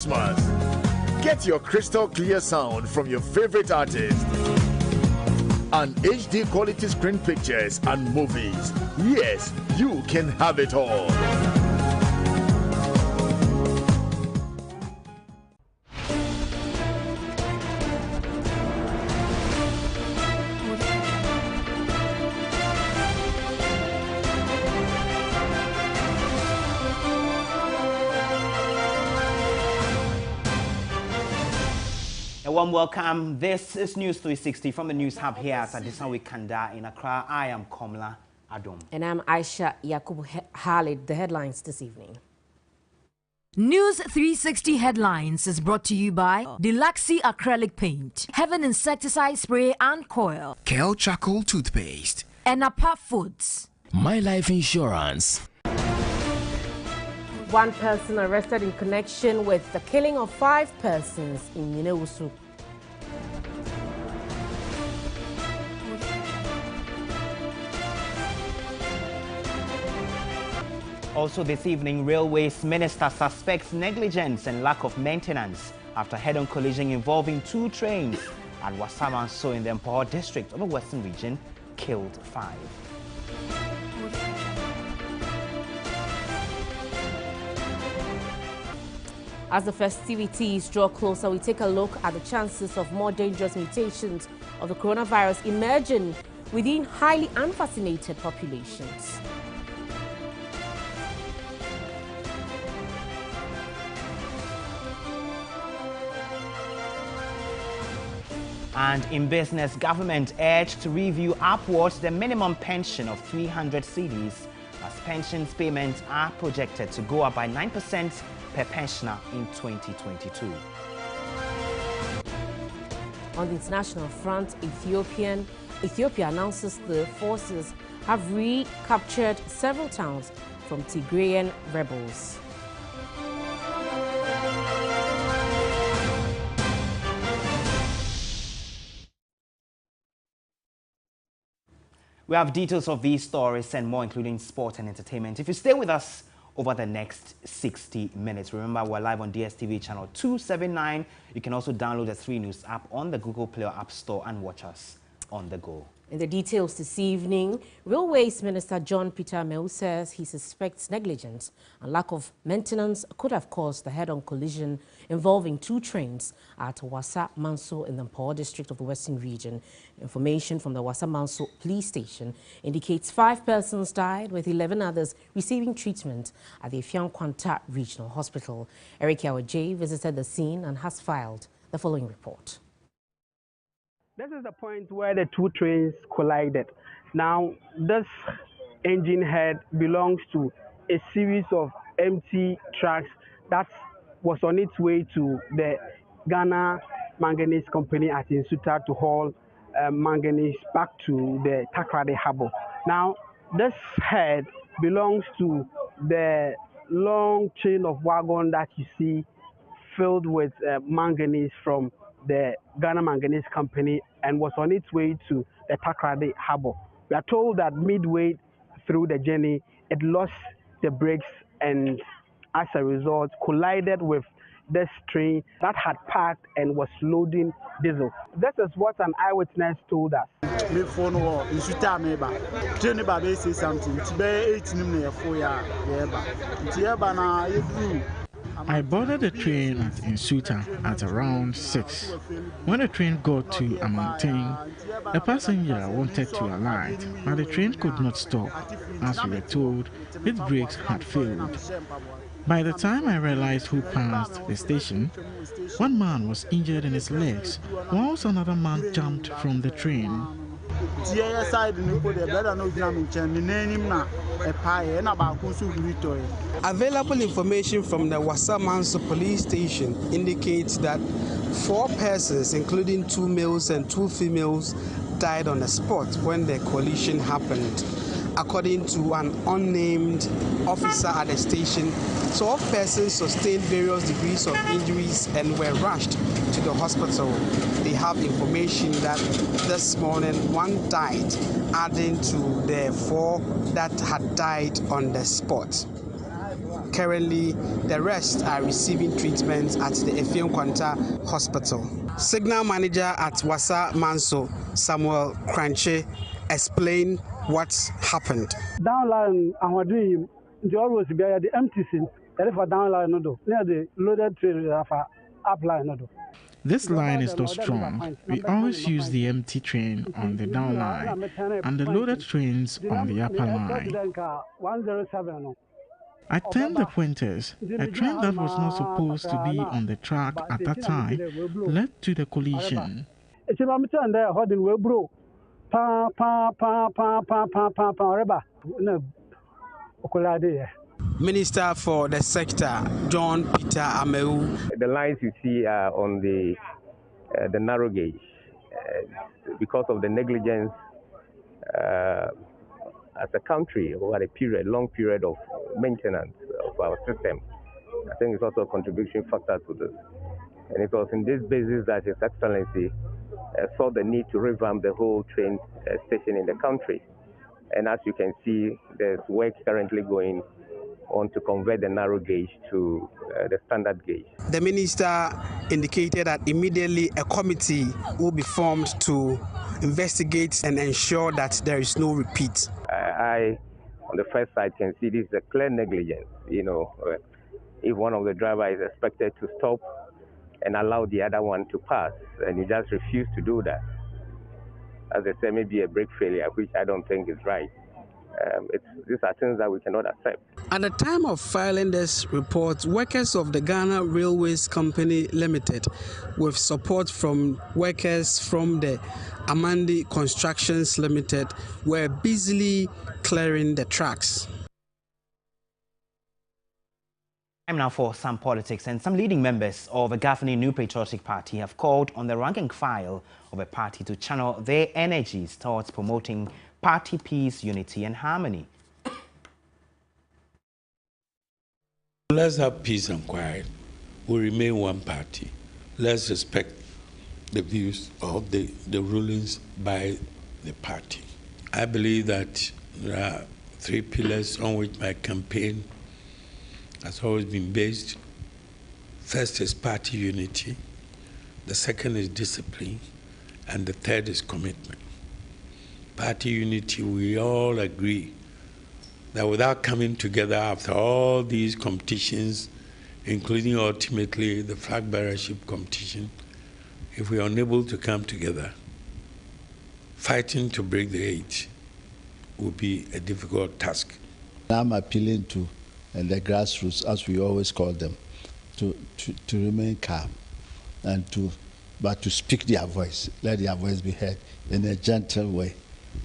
Get your crystal clear sound from your favorite artist and HD quality screen pictures and movies. Yes, you can have it all. A warm welcome. This is News 360 from the News Hub here at Adisanwe Kanda in Accra. I am Komla Adom. And I'm Aisha Yakubu Khalid. The headlines this evening. News 360 headlines is brought to you by Deluxy Acrylic Paint, Heaven Insecticide Spray and Coil, Kel Charcoal Toothpaste, and Apa Foods. My Life Insurance. One person arrested in connection with the killing of 5 persons in Minewusu. Also this evening, Railways Minister suspects negligence and lack of maintenance after head-on collision involving 2 trains at Wasamanso in the Mpawor district of the Western region killed 5. As the festivities draw closer, we take a look at the chances of more dangerous mutations of the coronavirus emerging within highly unvaccinated populations. And in business, government urged to review upwards the minimum pension of 300 cedis as pensions payments are projected to go up by 9% per pensioner in 2022. On the international front, Ethiopia announces the forces have recaptured several towns from Tigrayan rebels. We have details of these stories and more, including sport and entertainment. If you stay with us over the next 60 minutes. Remember, we're live on DSTV channel 279. You can also download the 3 News app on the Google Play or App Store and watch us on the go. In the details this evening, Railways Minister John Peter Amewu says he suspects negligence and lack of maintenance could have caused the head-on collision involving 2 trains at Wasamanso in the Mpawor district of the Western region. Information from the Wasamanso police station indicates 5 persons died, with 11 others receiving treatment at the Efiankwanta Regional Hospital. Eric Yawaje visited the scene and has filed the following report. This is the point where the 2 trains collided. Now, this engine head belongs to a series of empty trucks that was on its way to the Ghana Manganese Company at Nsuta to haul manganese back to the Takoradi Harbour. Now, this head belongs to the long chain of wagon that you see filled with manganese from the Ghana Manganese Company and was on its way to the Takoradi Harbour. We are told that midway through the journey, it lost the brakes and as a result collided with this train that had parked and was loading diesel. This is what an eyewitness told us. I boarded the train at Nsuta at around 6. When the train got to Amantain, a passenger wanted to alight, but the train could not stop. As we were told, its brakes had failed. By the time I realized who passed the station, one man was injured in his legs, whilst another man jumped from the train. Available information from the Wasamanso police station indicates that 4 persons, including 2 males and 2 females, died on the spot when the collision happened. According to an unnamed officer at the station, 12 persons sustained various degrees of injuries and were rushed to the hospital. They have information that this morning 1 died, adding to the 4 that had died on the spot. Currently, the rest are receiving treatment at the Effiong Kwanta Hospital. Signal manager at Wassa Manso, Samuel Kranche, explained what happened. Downline, the always be the empty scene. For downline, no, near the loaded train for upline, no. This line is not strong. We always use the empty train on the down line and the loaded trains on the upper line. 107. I turned the pointers. A train that was not supposed to be on the track at that time led to the collision. Minister for the sector, John Peter Amewu. The lines you see are on the narrow gauge because of the negligence as a country over a long period of maintenance of our system. I think it's also a contribution factor to this. And it was in this basis that His Excellency saw the need to revamp the whole train station in the country. And as you can see, there's work currently going on to convert the narrow gauge to the standard gauge. The minister indicated that immediately a committee will be formed to investigate and ensure that there is no repeat. I, on the first side, can see this is a clear negligence. If one of the drivers is expected to stop and allow the other one to pass, and he just refused to do that, as I said, maybe a brake failure, which I don't think is right. These are things that we cannot accept. At the time of filing this report, workers of the Ghana Railways Company Limited, with support from workers from the Amandi Constructions Limited, were busily clearing the tracks. Time now for some politics, and some leading members of the governing New Patriotic Party have called on the rank and file of a party to channel their energies towards promoting party peace, unity and harmony. Let's have peace and quiet. We remain one party. Let's respect the views of the rulings by the party. I believe that there are three pillars on which my campaign has always been based. First is party unity, the second is discipline, and the third is commitment. Party unity, we all agree that without coming together after all these competitions, including ultimately the flag bearership competition, if we are unable to come together, fighting to break the eight will be a difficult task. I'm appealing to the grassroots, as we always call them, to remain calm and to speak their voice, let their voice be heard in a gentle way,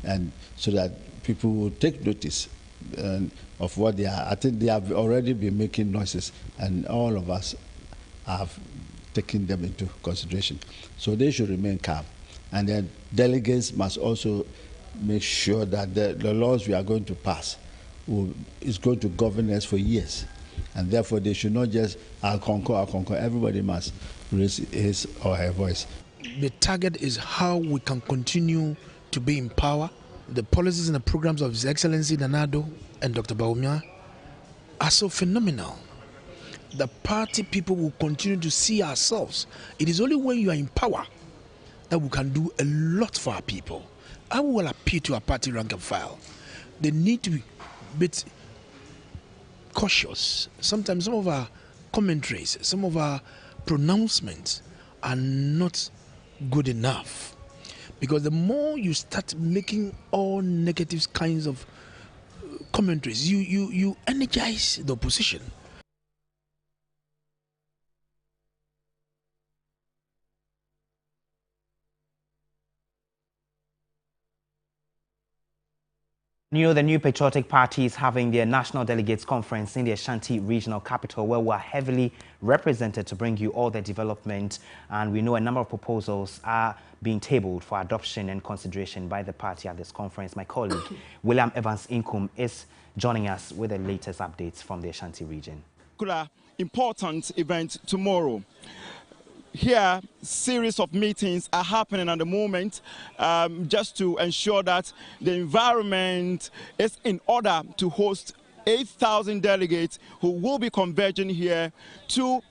and so that people will take notice of what they are. I think they have already been making noises, and all of us have taken them into consideration. So they should remain calm, and then delegates must also make sure that the laws we are going to pass is going to govern us for years, and therefore they should not just I'll conquer. Everybody must raise his or her voice. The target is how we can continue to be in power. The policies and the programs of His Excellency Nana Addo and Dr. Bawumia are so phenomenal. The party people will continue to see ourselves. It is only when you are in power that we can do a lot for our people. I will appeal to our party rank and file. They need to be a bit cautious. Sometimes some of our commentaries, some of our pronouncements are not good enough, because the more you start making all negative kinds of commentaries, you energize the opposition. The New Patriotic Party is having their National Delegates Conference in the Ashanti Regional Capital, where we are heavily represented to bring you all the development. And we know a number of proposals are being tabled for adoption and consideration by the party at this conference. My colleague, William Evans Inkum, is joining us with the latest updates from the Ashanti region. Important event tomorrow. Here, series of meetings are happening at the moment just to ensure that the environment is in order to host 8,000 delegates who will be converging here to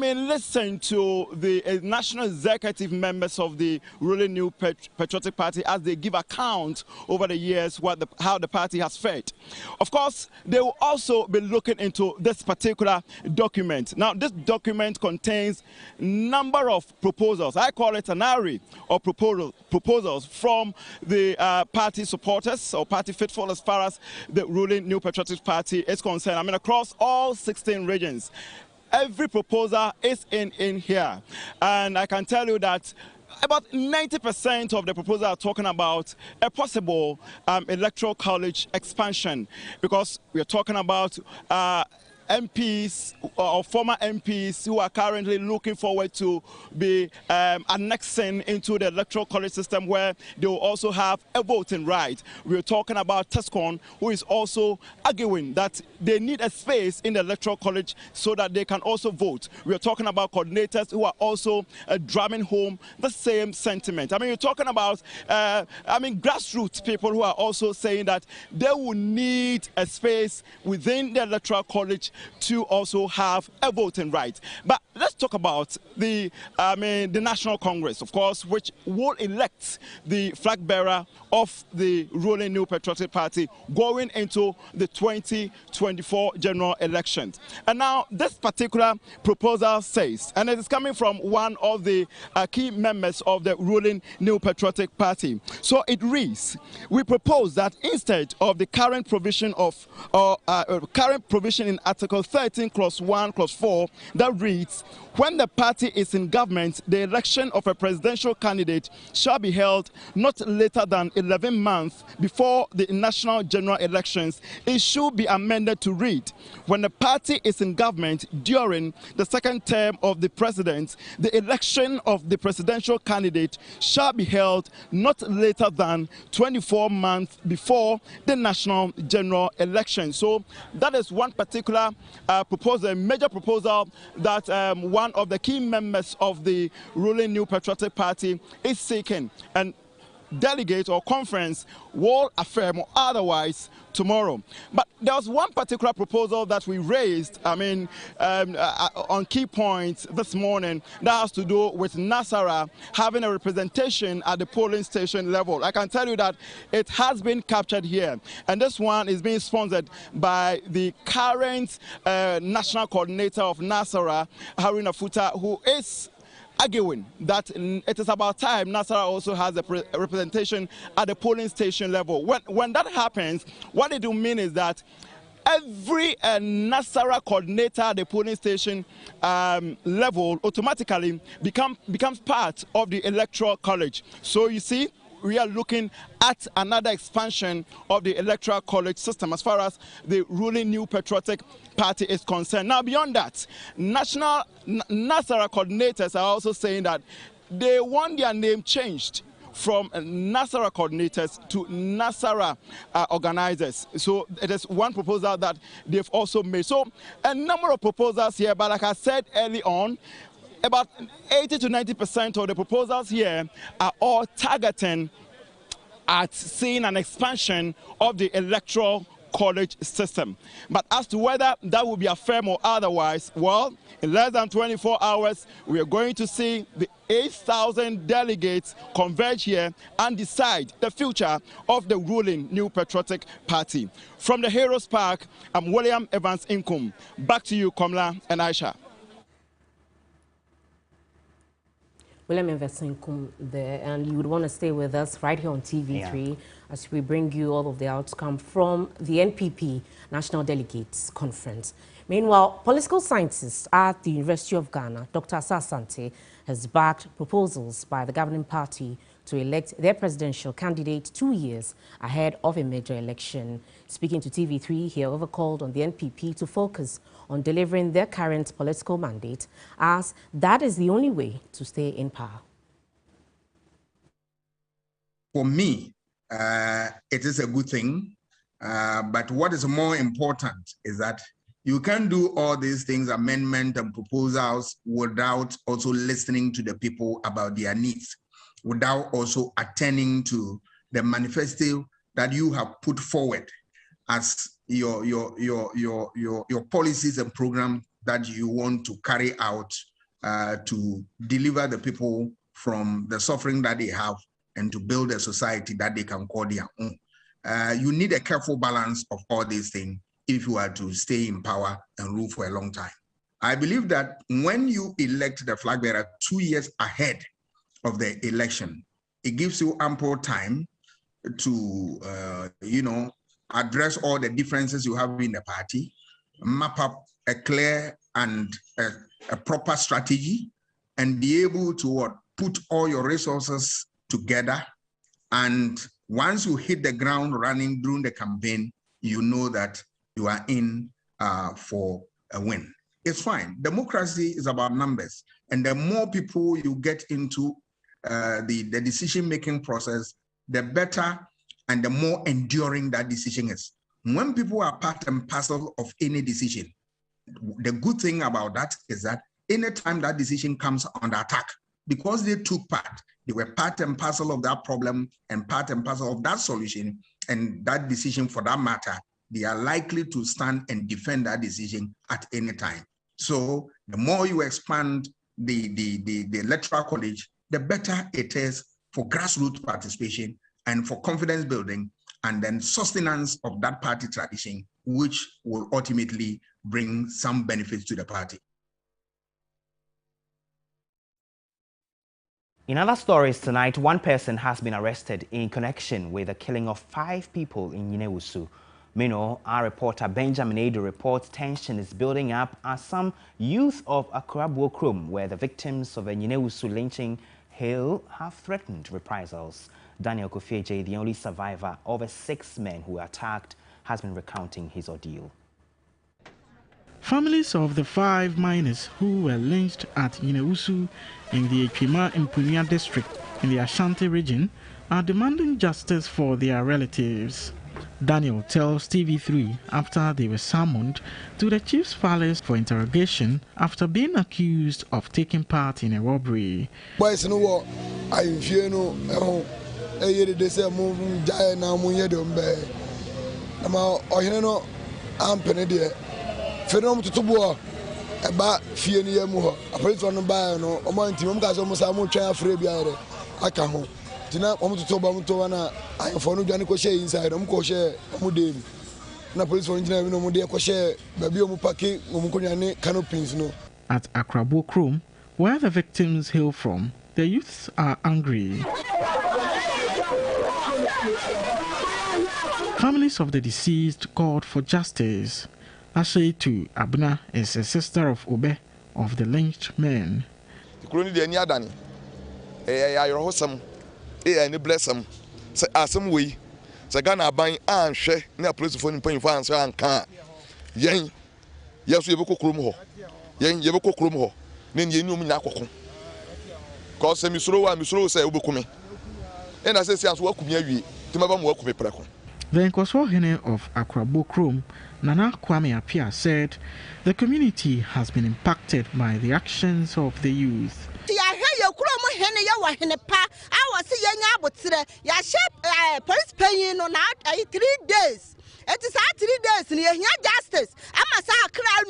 listen to the national executive members of the ruling New Patriotic Party as they give account over the years how the party has fared. Of course, they will also be looking into this particular document. Now, this document contains a number of proposals. I call it an array of proposals from the party supporters or party faithful as far as the ruling New Patriotic Party is concerned. Across all 16 regions. Every proposal is in here, and I can tell you that about 90% of the proposals are talking about a possible electoral college expansion, because we're talking about MPs or former MPs who are currently looking forward to be annexing into the electoral college system, where they will also have a voting right. We're talking about Tescon, who is also arguing that they need a space in the electoral college so that they can also vote. We're talking about coordinators who are also drumming home the same sentiment. You're talking about grassroots people who are also saying that they will need a space within the electoral college to also have a voting right. But let's talk about the National Congress, of course, which will elect the flag bearer of the ruling New Patriotic Party going into the 2024 general elections. And now this particular proposal says, and it is coming from one of the key members of the ruling New Patriotic Party. So it reads, we propose that instead of the current provision in Article 13, Clause 1, Clause 4, that reads, when the party is in government, the election of a presidential candidate shall be held not later than 11 months before the national general elections. It should be amended to read, when the party is in government during the second term of the president, the election of the presidential candidate shall be held not later than 24 months before the national general election. So that is one particular proposal, a major proposal that one of the key members of the ruling New Patriotic Party is seeking, and delegate or conference will affirm or otherwise tomorrow. But there was one particular proposal that we raised, on key points this morning, that has to do with Nasara having a representation at the polling station level. I can tell you that it has been captured here, and this one is being sponsored by the current national coordinator of Nasara, Haruna Futa, who is arguing that it is about time Nasara also has a representation at the polling station level. When that happens, what it will mean is that every Nasara coordinator at the polling station level automatically becomes part of the electoral college. So you see, we are looking at another expansion of the electoral college system as far as the ruling New Patriotic Party is concerned. Now, beyond that, national Nasara coordinators are also saying that they want their name changed from Nasara coordinators to Nasara organizers. So it is one proposal that they've also made. So a number of proposals here, but like I said early on, about 80 to 90% of the proposals here are all targeting at seeing an expansion of the electoral college system. But as to whether that will be affirmed or otherwise, well, in less than 24 hours, we are going to see the 8,000 delegates converge here and decide the future of the ruling New Patriotic Party. From the Heroes Park, I'm William Evans Inkum. Back to you, Komla and Aisha. William Evans Inkum there, and you would want to stay with us right here on TV3 as we bring you all of the outcome from the NPP National Delegates Conference. Meanwhile, political scientist at the University of Ghana, Dr. Asa Asante, has backed proposals by the governing party to elect their presidential candidate 2 years ahead of a major election. Speaking to TV3, he however called on the NPP to focus on delivering their current political mandate, as that is the only way to stay in power. For me, it is a good thing, but what is more important is that you can't do all these things, amendment and proposals, without also listening to the people about their needs, without also attending to the manifesto that you have put forward as policies and programs that you want to carry out to deliver the people from the suffering that they have and to build a society that they can call their own. You need a careful balance of all these things if you are to stay in power and rule for a long time. I believe that when you elect the flag bearer 2 years ahead of the election, it gives you ample time to, address all the differences you have in the party, map up a clear and a proper strategy, and be able to put all your resources together. And once you hit the ground running during the campaign, you know that you are in for a win. It's fine. Democracy is about numbers. And the more people you get into the decision-making process, the better and the more enduring that decision is. When people are part and parcel of any decision, the good thing about that is that anytime that decision comes under attack, because they took part, they were part and parcel of that problem and part and parcel of that solution, and that decision for that matter, they are likely to stand and defend that decision at any time. So the more you expand the electoral college, the better it is for grassroots participation and for confidence building, and then sustenance of that party tradition, which will ultimately bring some benefits to the party. In other stories tonight, one person has been arrested in connection with the killing of 5 people in Yinewusu. Meanwhile, our reporter Benjamin Ado reports tension is building up as some youth of Akrabuo Krom, where the victims of a Yinewusu lynching hail, have threatened reprisals. Daniel Kofieje, the only survivor of the 6 men who were attacked, has been recounting his ordeal. Families of the 5 miners who were lynched at Yinewusu in the Echima Impunia district in the Ashanti region are demanding justice for their relatives. Daniel tells TV3 after they were summoned to the chief's palace for interrogation after being accused of taking part in a robbery. Boys, no what I fear no they say move giant now munye I'm penny Phenom to Tubo about Fienia Moho, a police on the bio, no, a month, almost a more chair free behind it. I can't hold. Tonight, I'm to Tobamuana, I am for no Janico Shea inside, Koshe, Mudim. Na police for engineer, no Mudia Koshe, Babio Mupaki, Mukuniane, canopies, no. At Akrabuo Krom, where the victims hail from, the youths are angry. Families of the deceased called for justice. Ashaitu Abna is a sister of Obe of the lynched men. The Kuruni de Niadani, I rosam, any bless them, say some way, Sagana buying and share, near police phone paying fans and can't. Yen, yes, you book Krumho, Yen, you book Krumho, then you knew me Nako. Cause some Misro say Ubukumi. And I say, as welcome you, Timabam welcome me. The Nkoswahene of Akrabuo Krom, Nana Kwame Apia, said the community has been impacted by the actions of the youth. Police paying on 3 days. It is 3 days and you justice. I must say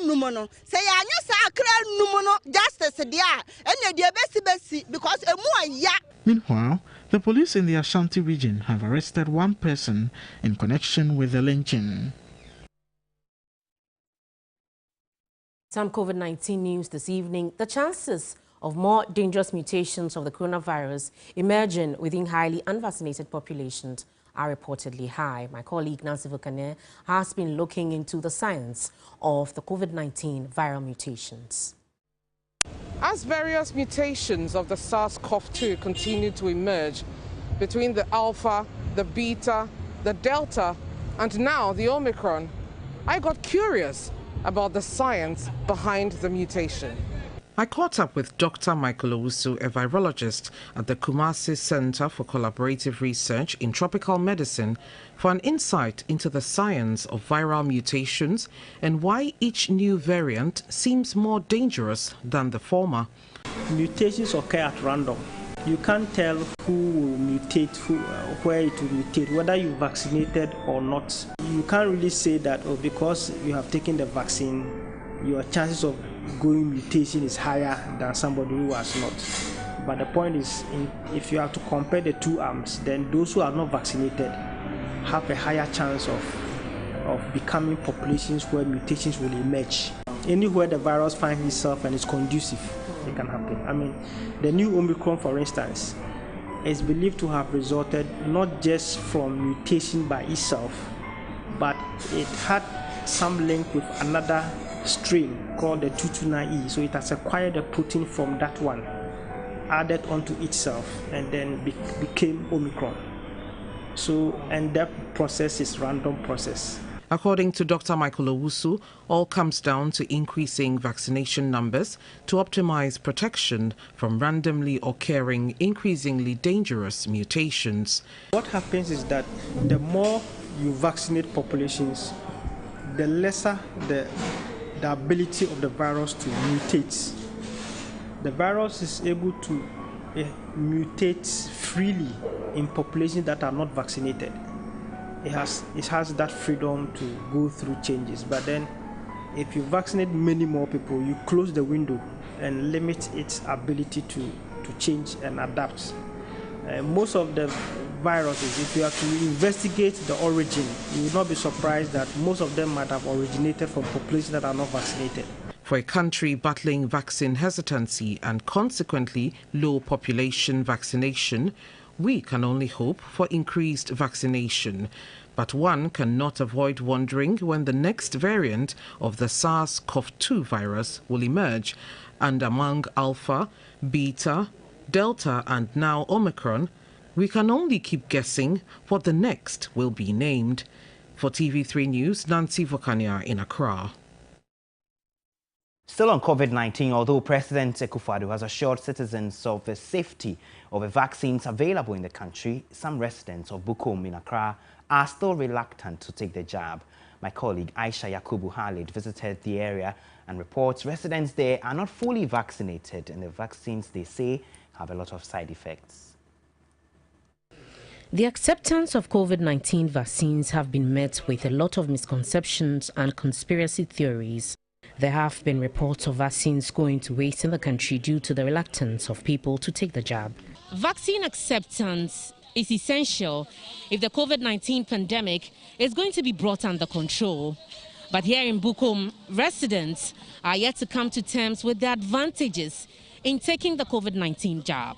numono. Say I know numono justice there. And you best because a more ya. Meanwhile, the police in the Ashanti region have arrested 1 person in connection with the lynching. Some COVID-19 news this evening. The chances of more dangerous mutations of the coronavirus emerging within highly unvaccinated populations are reportedly high. My colleague Nancy Vukane has been looking into the science of the COVID-19 viral mutations. As various mutations of the SARS-CoV-2 continue to emerge between the Alpha, the Beta, the Delta, and now the Omicron, I got curious about the science behind the mutation. I caught up with Dr. Michael Owusu, a virologist at the Kumasi Center for Collaborative Research in Tropical Medicine, for an insight into the science of viral mutations and why each new variant seems more dangerous than the former. Mutations occur at random. You can't tell who will mutate, where it will mutate, whether you're vaccinated or not. you can't really say that, oh, because you have taken the vaccine, your chances of going mutation is higher than somebody who has not. But the point is, if you have to compare the two arms, then those who are not vaccinated have a higher chance of becoming populations where mutations will emerge. Anywhere the virus finds itself and is conducive, it can happen. I mean, the new Omicron, for instance, is believed to have resulted not just from mutation by itself, but it had some link with another strain called the 229E. So it has acquired a protein from that one, added onto itself, and then became Omicron. So, and that process is random process. According to Dr. Michael Owusu, all comes down to increasing vaccination numbers to optimize protection from randomly occurring, increasingly dangerous mutations. What happens is that the more you vaccinate populations, the lesser the ability of the virus to mutate. The virus is able to mutate freely in populations that are not vaccinated. It has that freedom to go through changes. But then if you vaccinate many more people, you close the window and limit its ability to change and adapt. Most of the viruses, if you have to investigate the origin, you will not be surprised that most of them might have originated from populations that are not vaccinated. For a country battling vaccine hesitancy and consequently low population vaccination, we can only hope for increased vaccination. But one cannot avoid wondering when the next variant of the SARS-CoV-2 virus will emerge, and among Alpha, Beta, Delta and now Omicron, we can only keep guessing what the next will be named. For TV3 News, Nancy Vokania in Accra. Still on COVID-19, although President Akufo-Addo has assured citizens of the safety of the vaccines available in the country, some residents of Bukom in Accra are still reluctant to take the jab. My colleague Aisha Yakubu Khalid visited the area and reports residents there are not fully vaccinated and the vaccines, they say, have a lot of side effects. The acceptance of COVID-19 vaccines have been met with a lot of misconceptions and conspiracy theories. There have been reports of vaccines going to waste in the country due to the reluctance of people to take the jab. Vaccine acceptance is essential if the COVID-19 pandemic is going to be brought under control. But here in Bukom, residents are yet to come to terms with the advantages in taking the COVID-19 jab.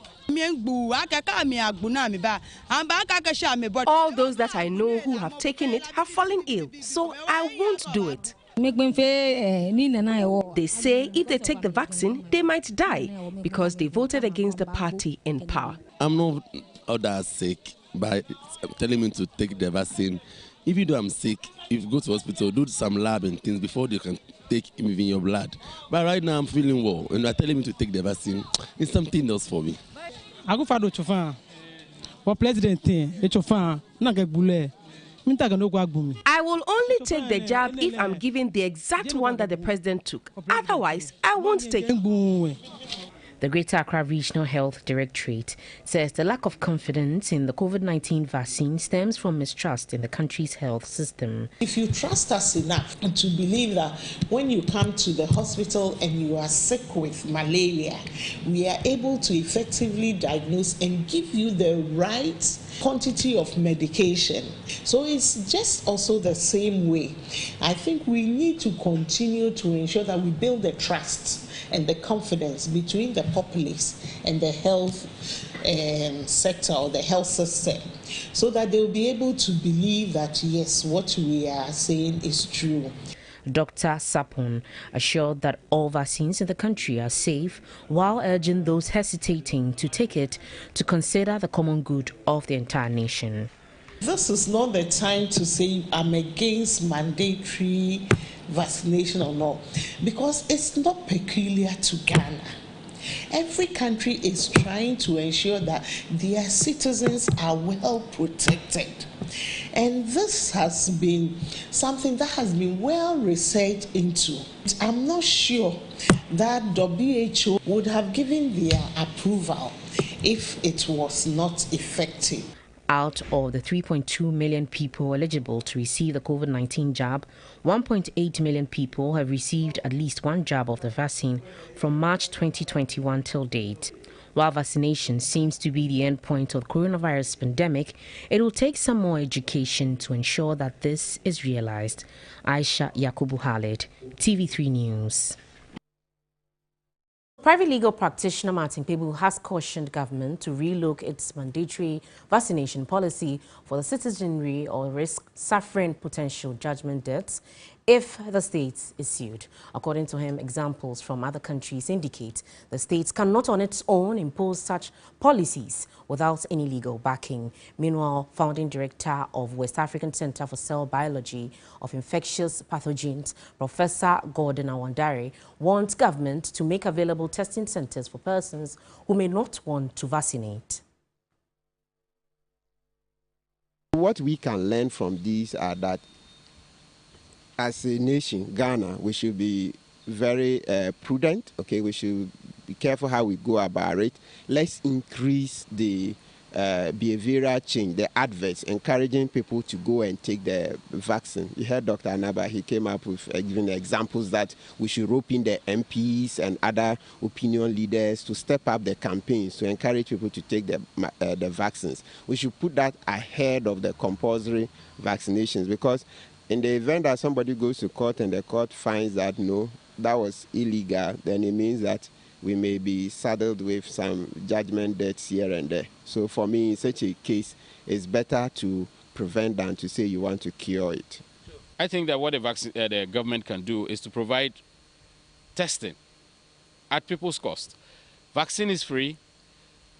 All those that I know who have taken it have fallen ill, so I won't do it. They say if they take the vaccine, they might die because they voted against the party in power. I'm not that sick by telling me to take the vaccine. If you do, I'm sick. If you go to hospital, do some lab and things before they can take even your blood. But right now I'm feeling well, and they're telling me to take the vaccine. It's something else for me. I will only take the jab if I'm given the exact one that the president took. Otherwise, I won't take it. The Greater Accra Regional Health Directorate says the lack of confidence in the COVID-19 vaccine stems from mistrust in the country's health system. If you trust us enough to believe that when you come to the hospital and you are sick with malaria, we are able to effectively diagnose and give you the right quantity of medication. So it's just also the same way. I think we need to continue to ensure that we build the trust and the confidence between the populace and the health sector or the health system, so that they will be able to believe that, yes, what we are saying is true. Dr. Sapon assured that all vaccines in the country are safe, while urging those hesitating to take it to consider the common good of the entire nation. This is not the time to say I'm against mandatory vaccination or not, because it's not peculiar to Ghana. Every country is trying to ensure that their citizens are well protected. And this has been something that has been well researched into. I'm not sure that WHO would have given their approval if it was not effective. Out of the 3.2 million people eligible to receive the COVID-19 jab, 1.8 million people have received at least one jab of the vaccine from March 2021 till date. While vaccination seems to be the end point of the coronavirus pandemic, it will take some more education to ensure that this is realized. Aisha Yakubu Khalid, TV3 News. Private legal practitioner Martin Pebu has cautioned government to relook its mandatory vaccination policy for the citizenry or risk suffering potential judgment debts if the state is sued. According to him, examples from other countries indicate the state cannot on its own impose such policies without any legal backing. Meanwhile, founding director of West African Center for Cell Biology of Infectious Pathogens, Professor Gordon Awandare, wants government to make available testing centers for persons who may not want to vaccinate. What we can learn from these are that as a nation, Ghana, we should be very prudent, okay? We should be careful how we go about it. Let's increase the behavioral change, the adverts, encouraging people to go and take the vaccine. You heard Dr. Anaba, he came up with giving examples that we should rope in the MPs and other opinion leaders to step up the campaigns to encourage people to take the vaccines. We should put that ahead of the compulsory vaccinations, because in the event that somebody goes to court and the court finds that no, that was illegal, then it means that we may be saddled with some judgment debts here and there. So for me, in such a case, it's better to prevent than to say you want to cure it. I think that what the government can do is to provide testing at people's cost. Vaccine is free,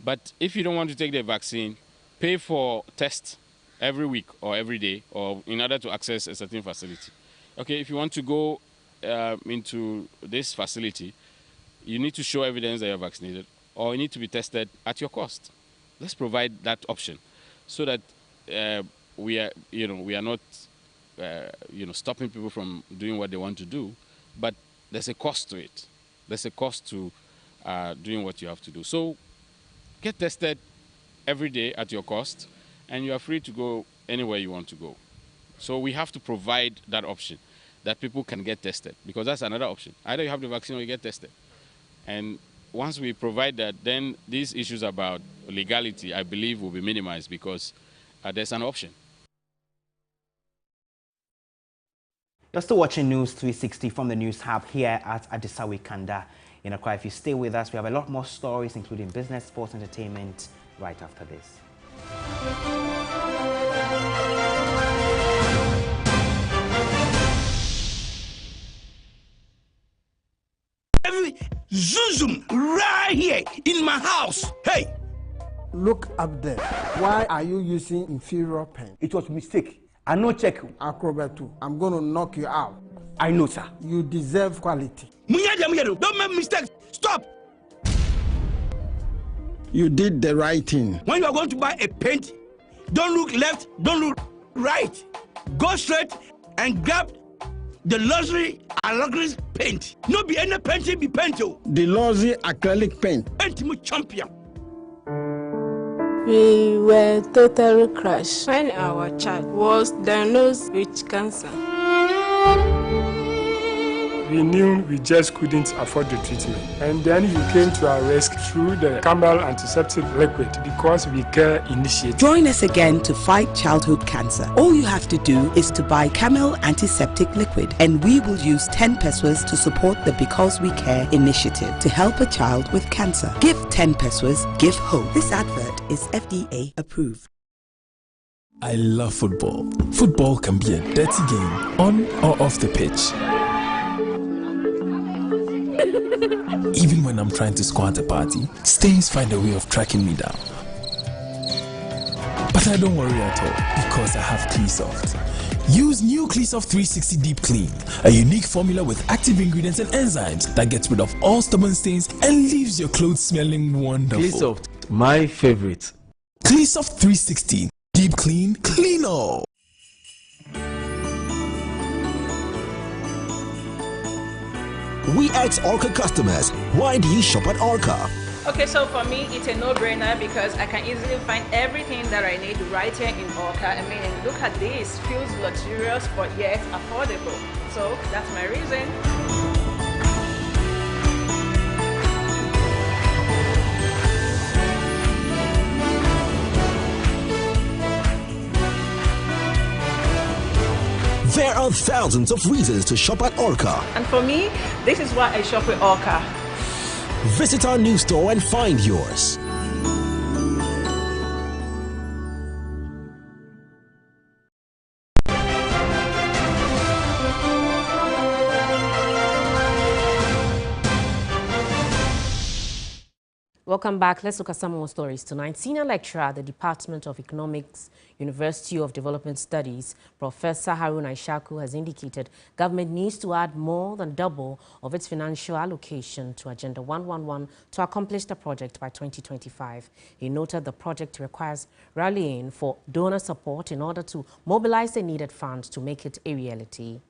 but if you don't want to take the vaccine, pay for tests every week or every day, or in order to access a certain facility. Okay, if you want to go into this facility, you need to show evidence that you're vaccinated, or you need to be tested at your cost. Let's provide that option, so that we are not stopping people from doing what they want to do, but there's a cost to it. There's a cost to doing what you have to do. So get tested every day at your cost, and you are free to go anywhere you want to go. So we have to provide that option, that people can get tested, because that's another option. Either you have the vaccine or you get tested. And once we provide that, then these issues about legality, I believe, will be minimized, because there's an option. You're still watching News 360 from the News Hub here at Adisawe Kanda in Accra. If you stay with us, we have a lot more stories, including business, sports, entertainment, right after this. Zoom right here in my house. Hey! Look up there. Why are you using inferior pen? It was a mistake. I no check. Acrobat 2. I'm going to knock you out. I know, sir. You deserve quality. Don't make mistakes. Stop! You did the right thing. When you are going to buy a paint, don't look left, don't look right. Go straight and grab the luxury acrylic paint. No be any paint, be paint. The luxury acrylic paint. Paint me champion. We were totally crushed when our child was diagnosed with cancer. We knew we just couldn't afford the treatment. And then you came to our rescue through the Camel Antiseptic Liquid, because we care initiative. Join us again to fight childhood cancer. All you have to do is to buy Camel Antiseptic Liquid, and we will use 10 pesos to support the Because We Care initiative to help a child with cancer. Give 10 pesos, give hope. This advert is FDA approved. I love football. Football can be a dirty game, on or off the pitch. Even when I'm trying to score at a party, stains find a way of tracking me down. But I don't worry at all, because I have Cleasoft. Use new Cleasoft 360 Deep Clean, a unique formula with active ingredients and enzymes that gets rid of all stubborn stains and leaves your clothes smelling wonderful. Cleasoft, my favorite. Cleasoft 360 Deep Clean, clean all. We ask Orca customers, why do you shop at Orca? Okay, so for me, it's a no-brainer because I can easily find everything that I need right here in Orca. I mean, look at this. Feels luxurious, but yet affordable. So that's my reason. There are thousands of reasons to shop at Orca. And for me, this is why I shop with Orca. Visit our new store and find yours. Welcome back. Let's look at some more stories tonight. Senior lecturer at the Department of Economics, University of Development Studies, Professor Haruna Ishaku, has indicated government needs to add more than double of its financial allocation to Agenda 111 to accomplish the project by 2025. He noted the project requires rallying for donor support in order to mobilize the needed funds to make it a reality.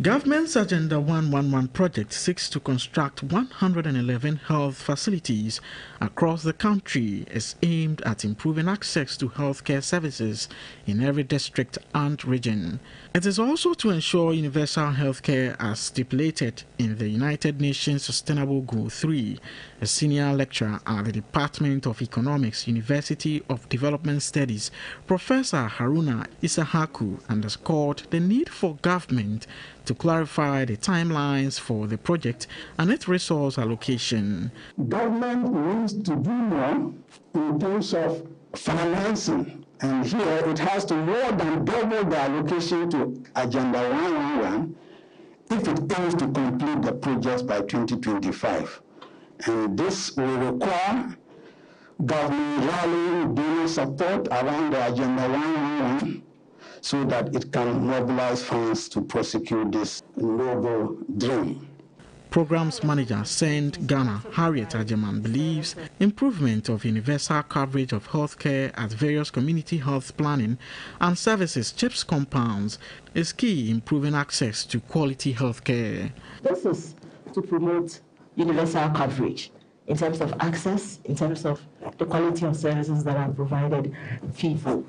Government's Agenda 111 project seeks to construct 111 health facilities across the country. Is aimed at improving access to healthcare services in every district and region. It is also to ensure universal healthcare as stipulated in the United Nations Sustainable Goal 3. A senior lecturer at the Department of Economics, University of Development Studies, Professor Haruna Ishaku, underscored the need for government to clarify the timelines for the project and its resource allocation. Government needs to do more in terms of financing, and here it has to more than double the allocation to Agenda 111 if it aims to complete the projects by 2025. And this will require government rallying donor support around the Agenda 111 so that it can mobilize funds to prosecute this noble dream. Programs Manager Send Ghana, Harriet Ajeman, believes improvement of universal coverage of healthcare at various community health planning and services CHIPS compounds is key in improving access to quality healthcare. This is to promote universal coverage in terms of access, in terms of the quality of services that are provided people.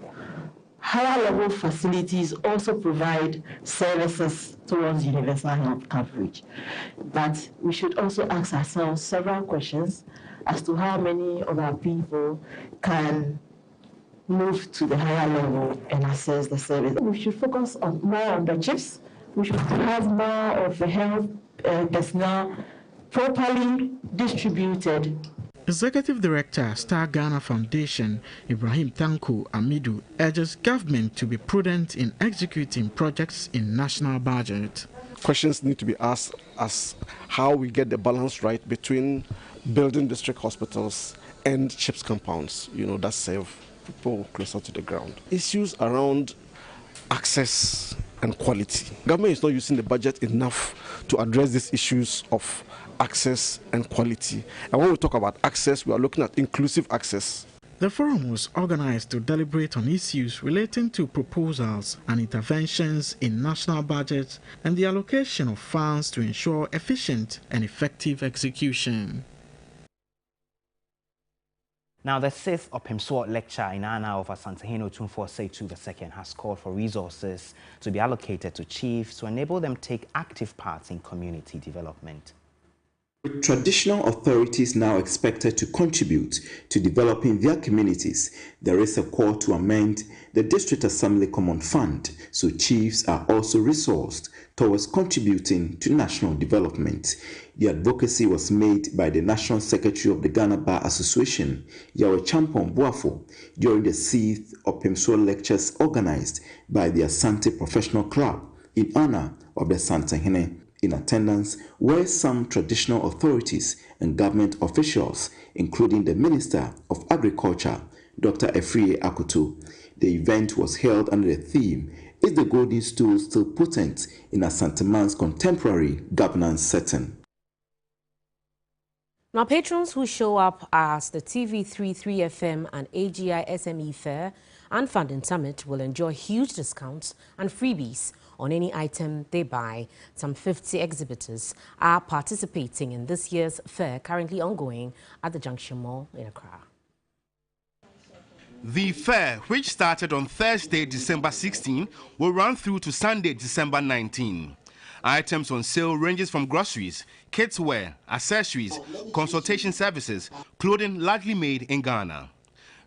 Higher level facilities also provide services towards universal health coverage. But we should also ask ourselves several questions as to how many of our people can move to the higher level and access the service. We should focus more on the chips. We should have more of the health personnel properly distributed. Executive Director, Star Ghana Foundation, Ibrahim Tanko Amidu, urges government to be prudent in executing projects in national budget. Questions need to be asked as how we get the balance right between building district hospitals and CHIPS compounds, that serve people closer to the ground. Issues around access and quality. Government is not using the budget enough to address these issues of access and quality. And when we talk about access, we are looking at inclusive access. The forum was organized to deliberate on issues relating to proposals and interventions in national budgets and the allocation of funds to ensure efficient and effective execution. Now, the 6th Opimsword lecture in honor of Asantehene Otumfuo Osei II has called for resources to be allocated to chiefs to enable them take active part in community development. With traditional authorities now expected to contribute to developing their communities, there is a call to amend the District Assembly Common Fund so chiefs are also resourced towards contributing to national development. The advocacy was made by the National Secretary of the Ghana Bar Association, Yawe Champon Boafo, during the 6th Opimsword lectures organized by the Asante Professional Club in honor of the Asantehene. In attendance were some traditional authorities and government officials, including the Minister of Agriculture, Dr. Efrie Akutu. The event was held under the theme, "Is the Golden Stool Still Potent in Asanteman's Contemporary Governance Setting?" Now, patrons who show up at the TV33 FM and AGI SME Fair and Funding Summit will enjoy huge discounts and freebies on any item they buy. Some 50 exhibitors are participating in this year's fair, currently ongoing at the Junction Mall in Accra. The fair, which started on Thursday, December 16, will run through to Sunday, December 19. Items on sale ranges from groceries, kidswear, accessories, consultation services, clothing largely made in Ghana.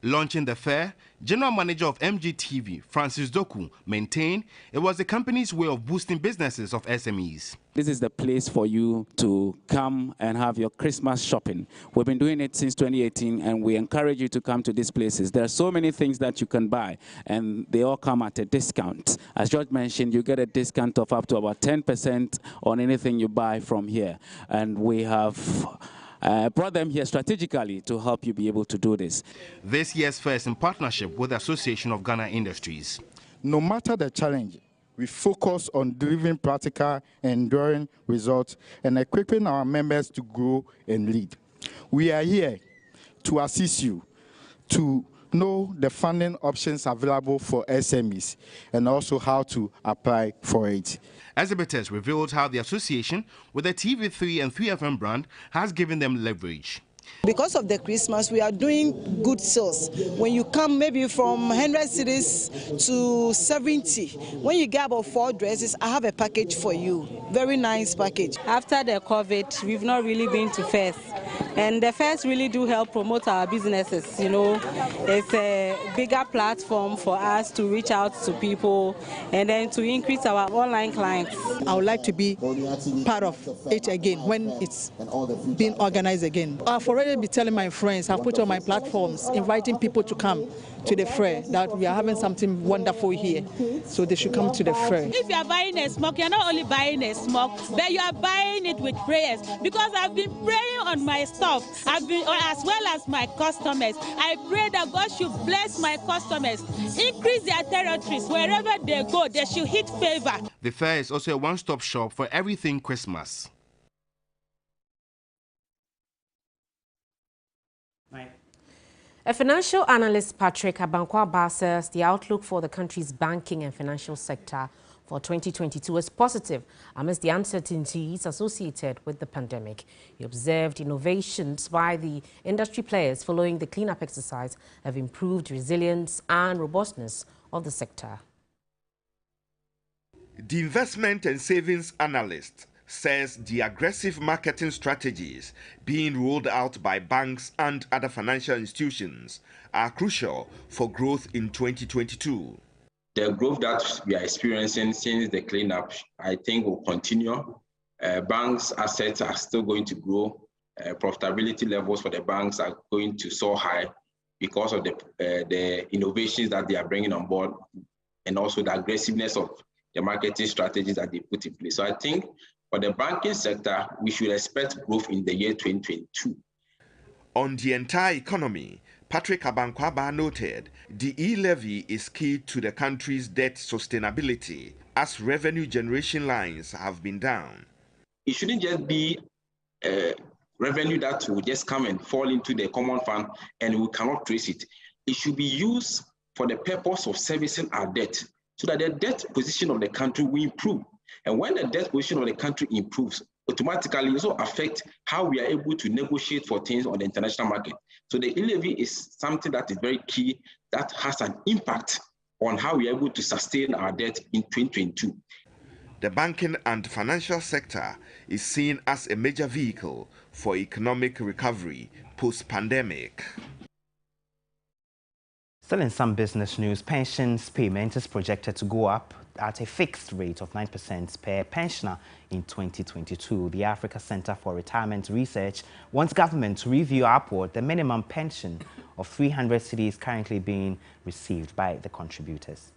Launching the fair, General Manager of MGTV, Francis Doku, maintained it was the company's way of boosting businesses of SMEs. This is the place for you to come and have your Christmas shopping. We've been doing it since 2018, and we encourage you to come to these places. There are so many things that you can buy, and they all come at a discount. As George mentioned, you get a discount of up to about 10% on anything you buy from here. And we have brought them here strategically to help you be able to do this. This year's fair is in partnership with the Association of Ghana Industries. No matter the challenge, we focus on delivering practical and enduring results and equipping our members to grow and lead. We are here to assist you to know the funding options available for SMEs and also how to apply for it. Exhibitors revealed how the association with the TV3 and 3FM brand has given them leverage. Because of the Christmas, we are doing good sales. When you come maybe from 100 cities to 70, when you get about 4 dresses, I have a package for you. Very nice package. After the COVID, we've not really been to fairs. And the fairs really do help promote our businesses, you know. It's a bigger platform for us to reach out to people and then to increase our online clients. I would like to be part of it again when it's being organized again. I've already been telling my friends, I've put on my platforms, inviting people to come to the fair, that we are having something wonderful here, so they should come to the fair. If you are buying a smoke, you're not only buying a smoke, but you are buying it with prayers, because I've been praying on my stuff, as well as my customers. I pray that God should bless my customers, increase their territories, wherever they go, they should hit favor. The fair is also a one-stop shop for everything Christmas. A financial analyst, Patrick Abankwaba, says the outlook for the country's banking and financial sector for 2022 is positive amidst the uncertainties associated with the pandemic. He observed innovations by the industry players following the cleanup exercise have improved resilience and robustness of the sector. The investment and savings analyst says the aggressive marketing strategies being rolled out by banks and other financial institutions are crucial for growth in 2022. The growth that we are experiencing since the cleanup, I think, will continue. Banks' assets are still going to grow. Profitability levels for the banks are going to soar high because of the innovations that they are bringing on board, and also the aggressiveness of the marketing strategies that they put in place. So I think for the banking sector, we should expect growth in the year 2022. On the entire economy, Patrick Abankwaba noted the e-levy is key to the country's debt sustainability as revenue generation lines have been down. It shouldn't just be revenue that will just come and fall into the common fund and we cannot trace it. It should be used for the purpose of servicing our debt so that the debt position of the country will improve. And when the debt position of the country improves, automatically also affect how we are able to negotiate for things on the international market. So the e-levy is something that is very key, that has an impact on how we are able to sustain our debt in 2022. The banking and financial sector is seen as a major vehicle for economic recovery post-pandemic. Still in some business news, pensions payment is projected to go up at a fixed rate of 9% per pensioner in 2022. The Africa Center for Retirement Research wants government to review upward the minimum pension of 300 cedis currently being received by the contributors.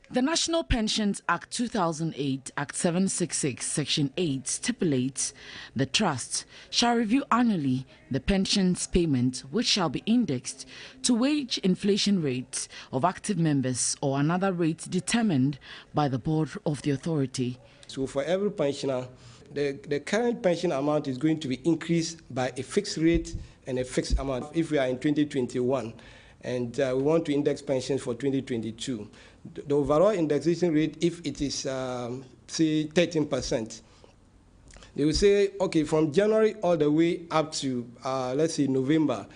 The National Pensions Act 2008, Act 766, Section 8 stipulates the trust shall review annually the pensions payment, which shall be indexed to wage inflation rates of active members or another rate determined by the board of the authority. So for every pensioner, the current pension amount is going to be increased by a fixed rate and a fixed amount. If we are in 2021 and we want to index pensions for 2022, the overall indexation rate, if it is, say, 13%, they will say, okay, from January all the way up to, let's say, November,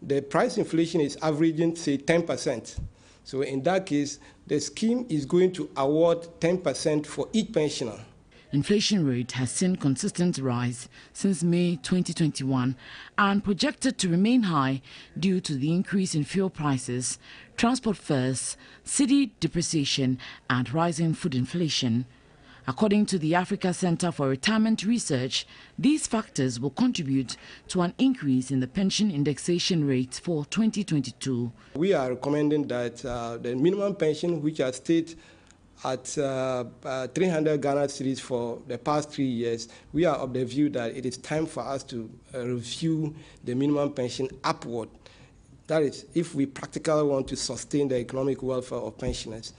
the price inflation is averaging, say, 10%. So in that case, the scheme is going to award 10% for each pensioner. Inflation rate has seen consistent rise since May 2021 and projected to remain high due to the increase in fuel prices, transport fares, cedi depreciation, and rising food inflation. According to the Africa Center for Retirement Research, these factors will contribute to an increase in the pension indexation rate for 2022. We are recommending that the minimum pension, which has stayed at 300 Ghana cedis for the past 3 years, we are of the view that it is time for us to review the minimum pension upward. That is, if we practically want to sustain the economic welfare of pensioners.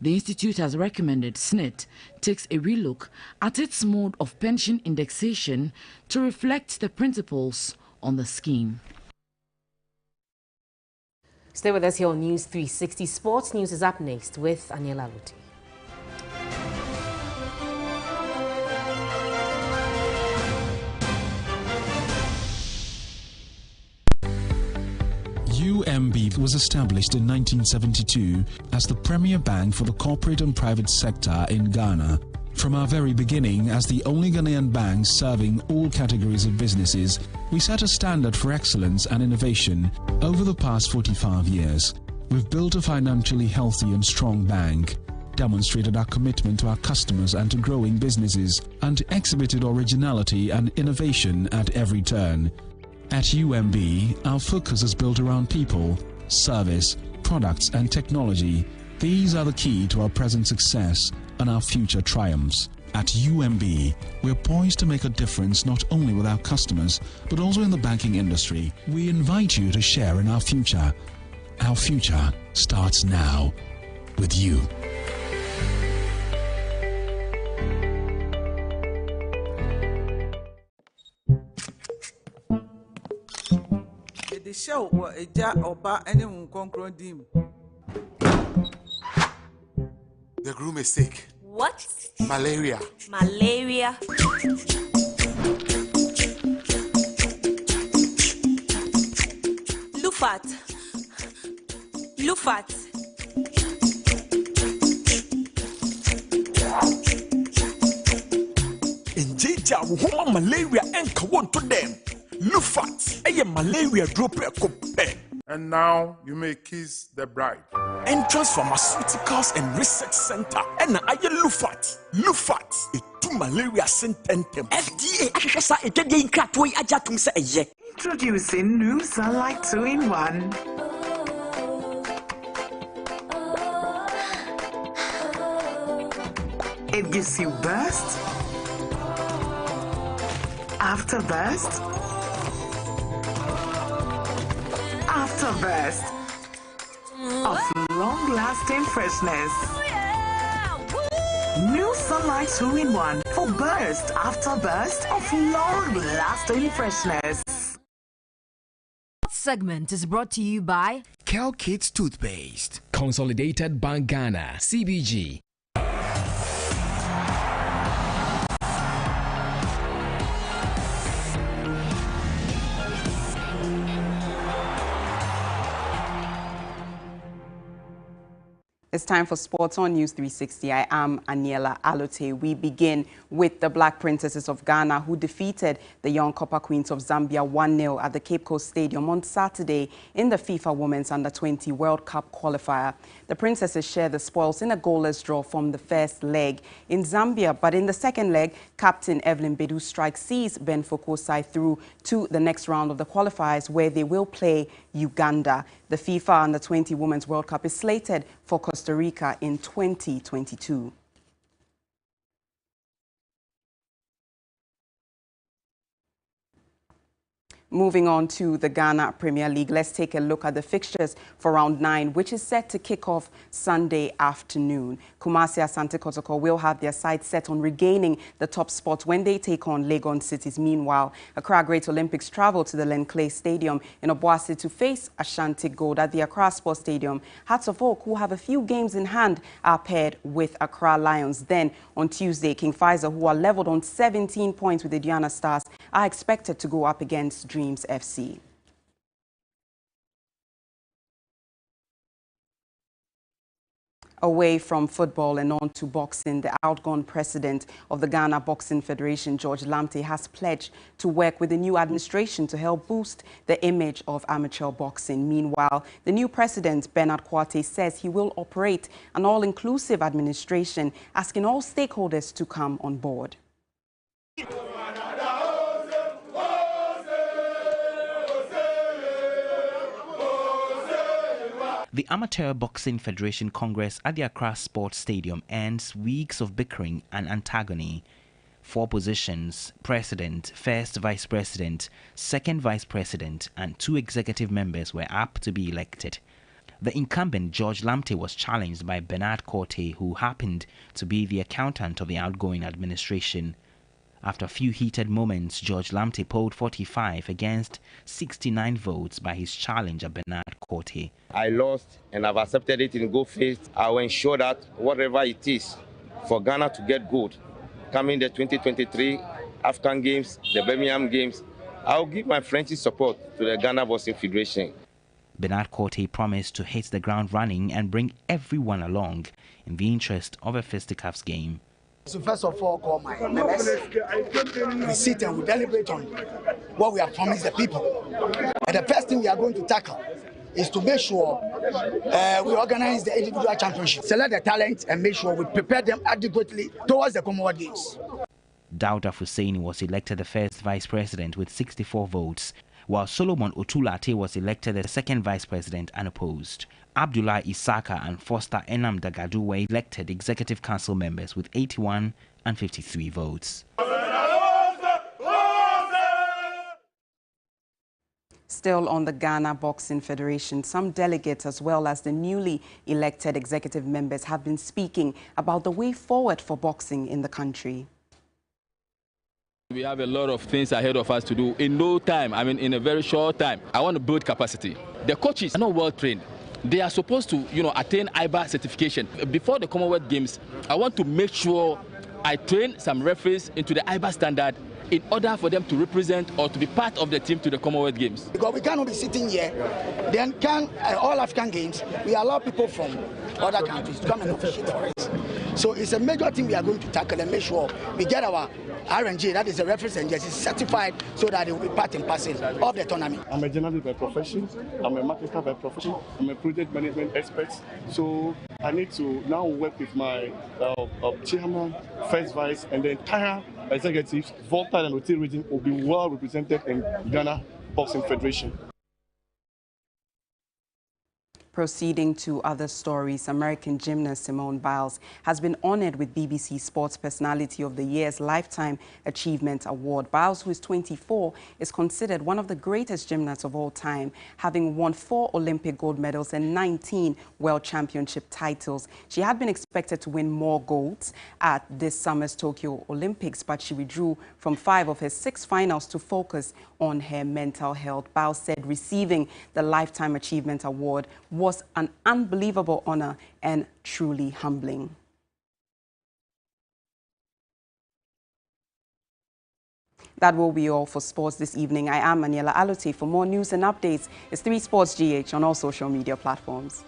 The Institute has recommended SSNIT takes a relook at its mode of pension indexation to reflect the principles on the scheme. Stay with us here on News 360. Sports News is up next with Aniela Aluti. UMB was established in 1972 as the premier bank for the corporate and private sector in Ghana. From our very beginning, as the only Ghanaian bank serving all categories of businesses, we set a standard for excellence and innovation. Over the past 45 years, we've built a financially healthy and strong bank, demonstrated our commitment to our customers and to growing businesses, and exhibited originality and innovation at every turn. At UMB, our focus is built around people, service, products and technology. These are the key to our present success and our future triumphs. At UMB, we're poised to make a difference not only with our customers, but also in the banking industry. We invite you to share in our future. Our future starts now with you. The show was a jar of bar anyone conquering dim. The groom is sick. What? Malaria. Malaria. Lufat. Lufat. In Jija, woman malaria and kawan to them. Lufat, a malaria drop a coupe. And now you may kiss the bride. Entrance Pharmaceuticals and Research Center. And I Lufat. Lufat, a two malaria sententem. FDA, Ashasa, a day cratway ajatum say. Introducing new Sunlight 2-in-1. It gives you burst, after burst, after burst of long-lasting freshness. New Sunlight 2-in-1 for burst after burst of long-lasting freshness. Segment is brought to you by Kel Kids Toothpaste, Consolidated Bank Ghana, CBG. It's time for Sports on News 360. I am Aniela Aluti. We begin with the Black Princesses of Ghana, who defeated the Young Copper Queens of Zambia 1-0 at the Cape Coast Stadium on Saturday in the FIFA Women's Under-20 World Cup qualifier. The Princesses share the spoils in a goalless draw from the first leg in Zambia, but in the second leg, Captain Evelyn Bedu's strike sees Ben Fokosai through to the next round of the qualifiers, where they will play Uganda. The FIFA Under-20 Women's World Cup is slated for Costa Rica in 2022. Moving on to the Ghana Premier League, let's take a look at the fixtures for round 9, which is set to kick off Sunday afternoon. Kumasi Asante Kotoko will have their sights set on regaining the top spot when they take on Legon Cities. Meanwhile, Accra Great Olympics travel to the Lenclay Stadium in Obuasi to face Ashanti Gold at the Accra Sports Stadium. Hearts of Oak, who have a few games in hand, are paired with Accra Lions. Then on Tuesday, King Faisal, who are leveled on 17 points with the Diana Stars, are expected to go up against Dreams FC. Away from football and on to boxing, the outgone president of the Ghana Boxing Federation, George Lamte, has pledged to work with the new administration to help boost the image of amateur boxing. Meanwhile, the new president, Bernard Kwate, says he will operate an all-inclusive administration, asking all stakeholders to come on board. The Amateur Boxing Federation Congress at the Accra Sports Stadium ends weeks of bickering and antagony. 4 positions, president, first vice president, second vice president, and 2 executive members were up to be elected. The incumbent George Lamte was challenged by Bernard Kwate, who happened to be the accountant of the outgoing administration. After a few heated moments, George Lamte polled 45 against 69 votes by his challenger Bernard Kwate. I lost and I've accepted it in good faith. I will ensure that whatever it is for Ghana to get gold, coming the 2023 African Games, the Birmingham Games, I will give my friendly support to the Ghana Boxing Federation. Bernard Kwate promised to hit the ground running and bring everyone along in the interest of a fisticuffs game. So first of all, call my members. We sit and we deliberate on what we have promised the people. And the first thing we are going to tackle is to make sure we organize the individual championship, select the talent, and make sure we prepare them adequately towards the Commonwealth Games. Dauda Husseini was elected the first vice president with 64 votes, while Solomon Otulate was elected the second vice president unopposed. Abdullah Isaka and Foster Enam Dagadu were elected executive council members with 81 and 53 votes. Still on the Ghana Boxing Federation, some delegates as well as the newly elected executive members have been speaking about the way forward for boxing in the country. We have a lot of things ahead of us to do in no time, in a very short time. I want to build capacity. The coaches are not well trained. They are supposed to, attain IBA certification. Before the Commonwealth Games, I want to make sure I train some referees into the IBA standard in order for them to represent or to be part of the team to the Commonwealth Games. Because we cannot be sitting here, then all African Games, we allow people from other countries to come and officiate for us. So it's a major thing we are going to tackle and make sure we get our RNG, that is a reference and is certified so that it will be part and parcel of the tournament. I'm a journalist by profession, I'm a marketer by profession, I'm a project management expert. So I need to now work with my chairman, first vice, and the entire executives, Volta and Otil region will be well represented in Ghana Boxing Federation. Proceeding to other stories, American gymnast Simone Biles has been honored with BBC Sports Personality of the Year's Lifetime Achievement Award. Biles, who is 24, is considered one of the greatest gymnasts of all time, having won 4 Olympic gold medals and 19 World Championship titles. She had been expected to win more golds at this summer's Tokyo Olympics, but she withdrew from 5 of her 6 finals to focus on her mental health. Biles said receiving the Lifetime Achievement Award was an unbelievable honor and truly humbling. That will be all for sports this evening. I am Aniela Alote. For more news and updates, it's 3 Sports GH on all social media platforms.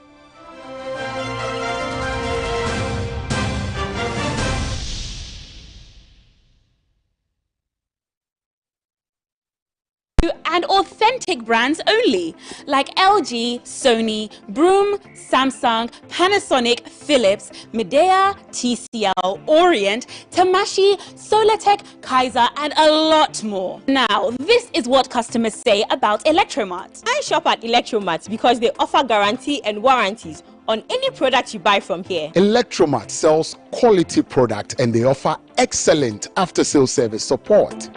And authentic brands only, like LG, Sony, Broom, Samsung, Panasonic, Philips, Midea, TCL, Orient, Tamashi, Solatech, Kaiser, and a lot more. Now, this is what customers say about Electromart. I shop at Electromart because they offer guarantee and warranties on any product you buy from here. Electromart sells quality product and they offer excellent after-sales service support.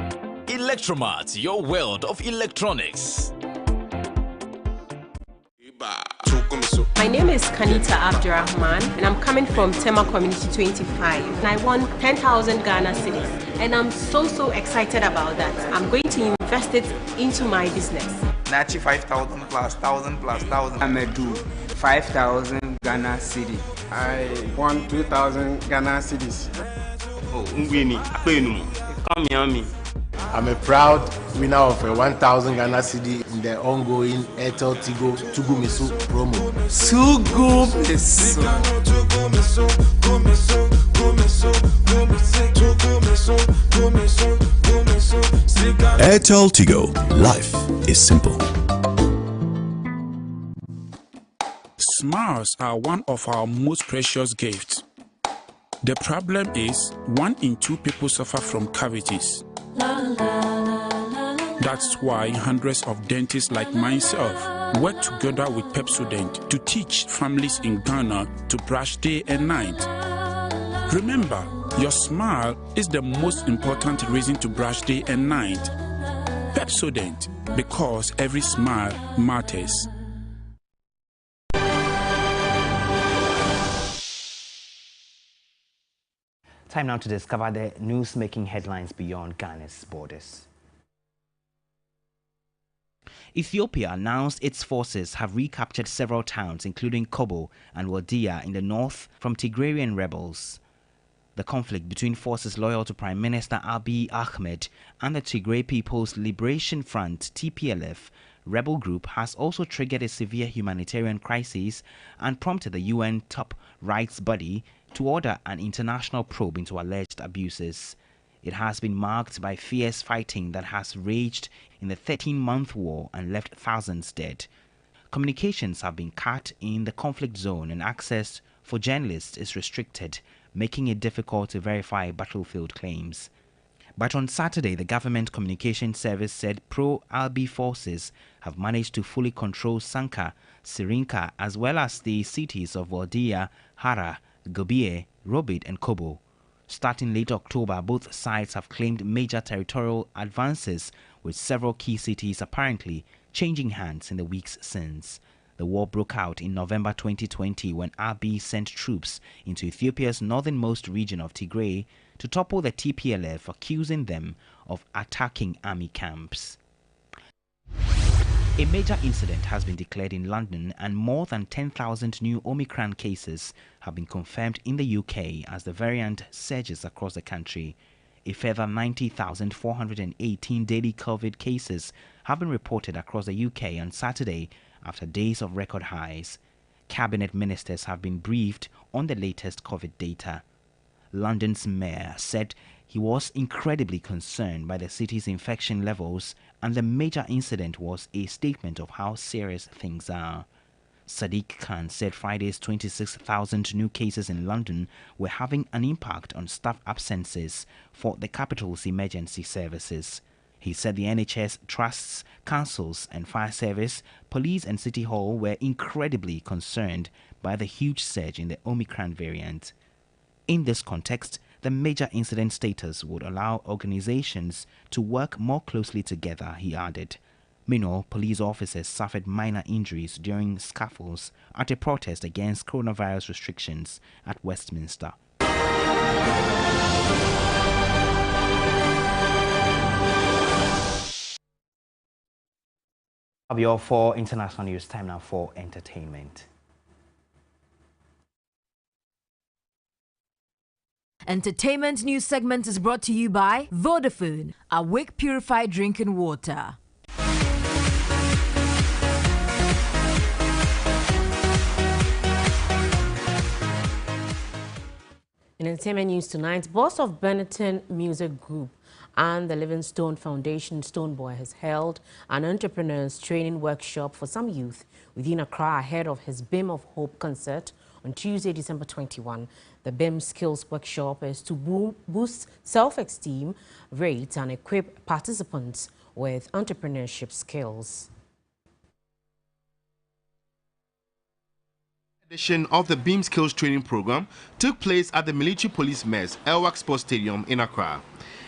Electromart, your world of electronics. My name is Kanita Abdurrahman and I'm coming from Tema Community 25 and I won 10,000 Ghana cedis and I'm so excited about that. I'm going to invest it into my business. 95,000 plus 1,000 plus 1,000. I'm a do 5,000 Ghana cedi. I won 2,000 Ghana cedis. Oh, Ngwini, come here me. I'm a proud winner of a 1,000 Ghana cedi in the ongoing Airtel Tigo Tugumiso promo. Tugumiso. Airtel Tigo. Life is simple. Smiles are one of our most precious gifts. The problem is 1 in 2 people suffer from cavities. That's why hundreds of dentists like myself work together with Pepsodent to teach families in Ghana to brush day and night. Remember, your smile is the most important reason to brush day and night. Pepsodent, because every smile matters. Time now to discover the news-making headlines beyond Ghana's borders. Ethiopia announced its forces have recaptured several towns, including Kobo and Waldia in the north, from Tigrayan rebels. The conflict between forces loyal to Prime Minister Abiy Ahmed and the Tigray People's Liberation Front, TPLF, rebel group has also triggered a severe humanitarian crisis and prompted the UN top rights body to order an international probe into alleged abuses. It has been marked by fierce fighting that has raged in the 13-month war and left thousands dead. Communications have been cut in the conflict zone and access for journalists is restricted, making it difficult to verify battlefield claims. But on Saturday, the government communication service said pro-Abiy forces have managed to fully control Sanka, Sirinka, as well as the cities of Waldia, Hara, Gobie, Robit and Kobo. Starting late October, both sides have claimed major territorial advances, with several key cities apparently changing hands in the weeks since. The war broke out in November 2020 when Abiy sent troops into Ethiopia's northernmost region of Tigray to topple the TPLF, accusing them of attacking army camps. A major incident has been declared in London and more than 10,000 new Omicron cases have been confirmed in the UK as the variant surges across the country. A further 90,418 daily COVID cases have been reported across the UK on Saturday after days of record highs. Cabinet ministers have been briefed on the latest COVID data. London's mayor said he was incredibly concerned by the city's infection levels, and the major incident was a statement of how serious things are. Sadiq Khan said Friday's 26,000 new cases in London were having an impact on staff absences for the capital's emergency services. He said the NHS, trusts, councils and fire service, police and city hall were incredibly concerned by the huge surge in the Omicron variant. In this context, the major incident status would allow organizations to work more closely together, he added. Meanwhile, police officers suffered minor injuries during scuffles at a protest against coronavirus restrictions at Westminster. That'll be all for international news. Time now for entertainment. Entertainment news segment is brought to you by Vodafone, Awake Purified Drinking Water. In entertainment news tonight, boss of Benetton Music Group and the Livingstone Foundation, Stonebwoy, has held an entrepreneurs training workshop for some youth within Accra ahead of his Beam of Hope concert on Tuesday, December 21. The BIM Skills Workshop is to boost self-esteem rates and equip participants with entrepreneurship skills. Edition of the BIM Skills Training Program took place at the Military Police Mess, Elwak Sports Stadium in Accra.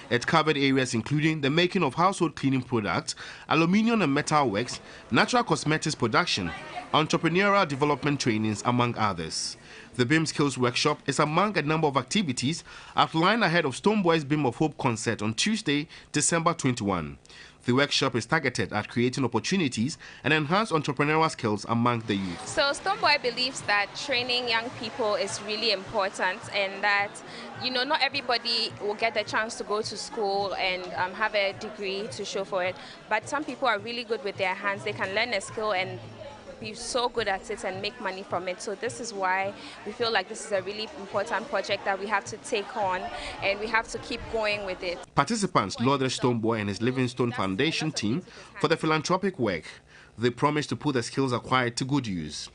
It covered areas including the making of household cleaning products, aluminium and metal works, natural cosmetics production, entrepreneurial development trainings, among others. The BIM Skills Workshop is among a number of activities outlined ahead of Stonebwoy's Beam of Hope concert on Tuesday, December 21. The workshop is targeted at creating opportunities and enhance entrepreneurial skills among the youth. So Stonebwoy believes that training young people is really important, and that, you know, not everybody will get the chance to go to school and have a degree to show for it. But some people are really good with their hands. They can learn a skill and be so good at it and make money from it. So this is why we feel like this is a really important project that we have to take on, and we have to keep going with it. Participants lauded Stonebwoy and his Livingstone Foundation team for the philanthropic work. They promised to put the skills acquired to good use.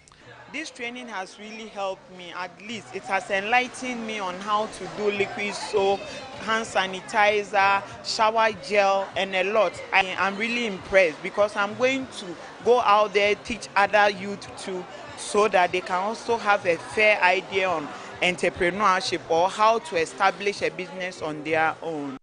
This training has really helped me. At least it has enlightened me on how to do liquid soap, hand sanitizer, shower gel, and a lot. I'm really impressed because I'm going to go out there, teach other youth too, so that they can also have a fair idea on entrepreneurship or how to establish a business on their own.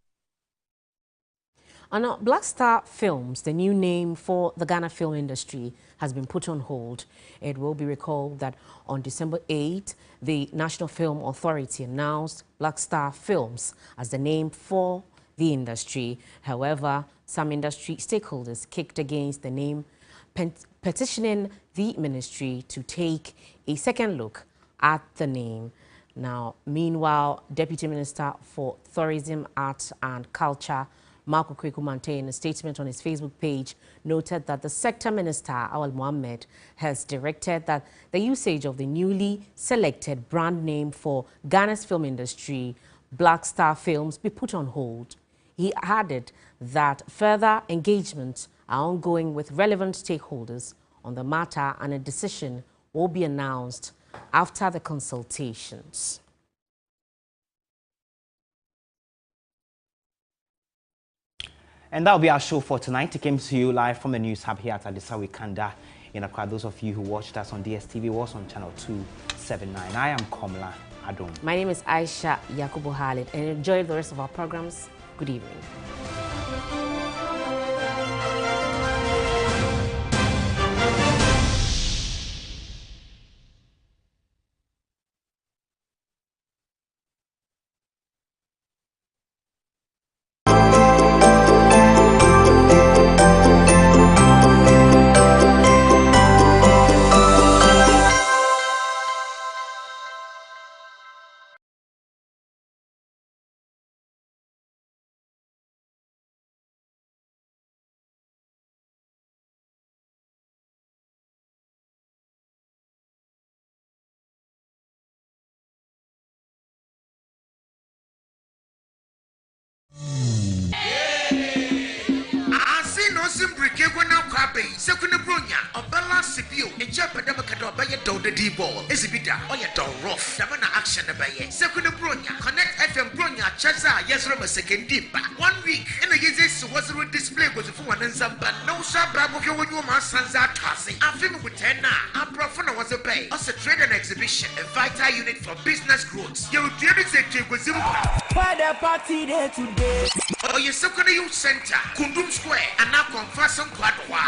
And now, Black Star Films, the new name for the Ghana film industry, has been put on hold. It will be recalled that on December 8th, the National Film Authority announced Black Star Films as the name for the industry. However, some industry stakeholders kicked against the name, petitioning the ministry to take a second look at the name. Now, meanwhile, Deputy Minister for Tourism, Arts and Culture, Marco Kweku-Manteh, in a statement on his Facebook page, noted that the sector minister, Awal Mohammed, has directed that the usage of the newly selected brand name for Ghana's film industry, Black Star Films, be put on hold. He added that further engagements are ongoing with relevant stakeholders on the matter, and a decision will be announced after the consultations. And that will be our show for tonight. It came to you live from the News Hub here at Adisawe Kanda in Accra. Those of you who watched us on DSTV was on channel 279. I am Komla Adom. My name is Aisha Yakubu Khalid, and enjoy the rest of our programs. Good evening. Second Bronya, Obella Sibio, and Japadamacado by a Doda D ball, Ezibida, or your door rough, Damana action by a second Bronya, Connect FM Bronya, Chaza, Yasrama second deep. 1 week, and against was a display was for one and some, but no Sabrabo, when you must Sansa Tassi. I film with Tena, Aprofona was a bay, also trade and exhibition, a vital unit for business growth. Your dear executive was why the party there today? Oh, your second youth center, Kundum Square, and now confess on Quadwa.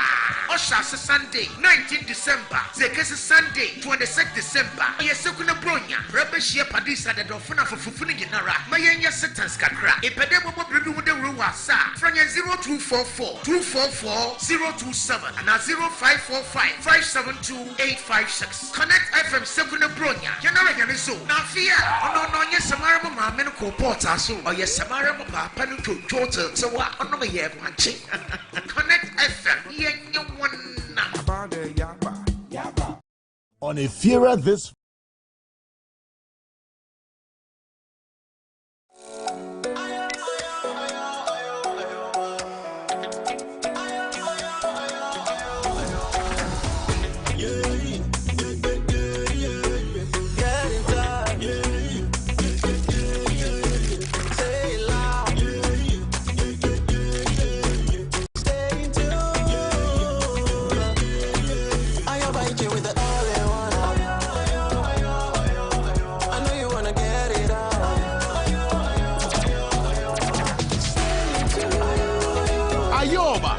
Oshasa Sunday, 19 December. Zekesi Sunday, 26 December. Oye Sekuna Bronya. Rebeshia Padisa the Dofuna for Fufuni Ginara. Mayanya Setans Kakra. Epedemo Bribu with the Ruwasa. Franya 0244 244 027 and 0545 572 856. Connect FM Sekuna Bronya. Yanara Yaniso. Nafia. Ono no yes Samara Mama Menko Porta so. Or yes Samara Papa to Total. So what on my year watching. Connect FM. On a fairer this Ayoba,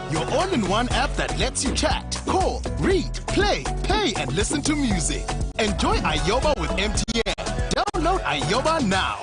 your all-in-one app that lets you chat, call, read, play, pay, and listen to music. Enjoy Ayoba with MTN. Download Ayoba now.